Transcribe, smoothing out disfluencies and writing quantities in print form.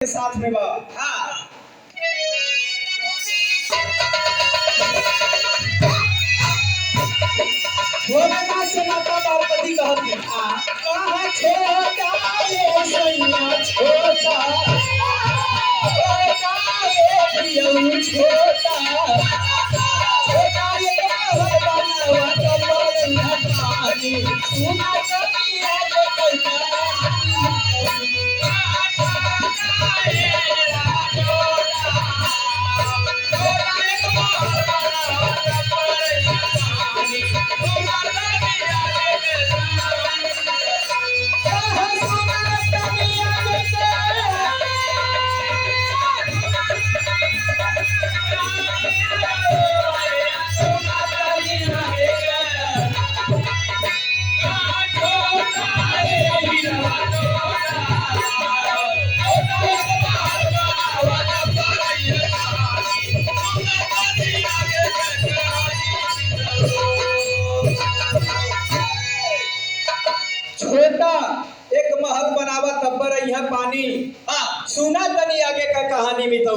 के साथ में बा। हाँ छोटा से माता पार्वती कहती कहा छोटा ये सैया छोटा छोटा ये पियऊ छोटा छोटा ये हर बनावा कमर न पानी सुना कमिया के छोटा एक महल बनावा तब्बर यह पानी सुना तनी आगे का कहानी में तो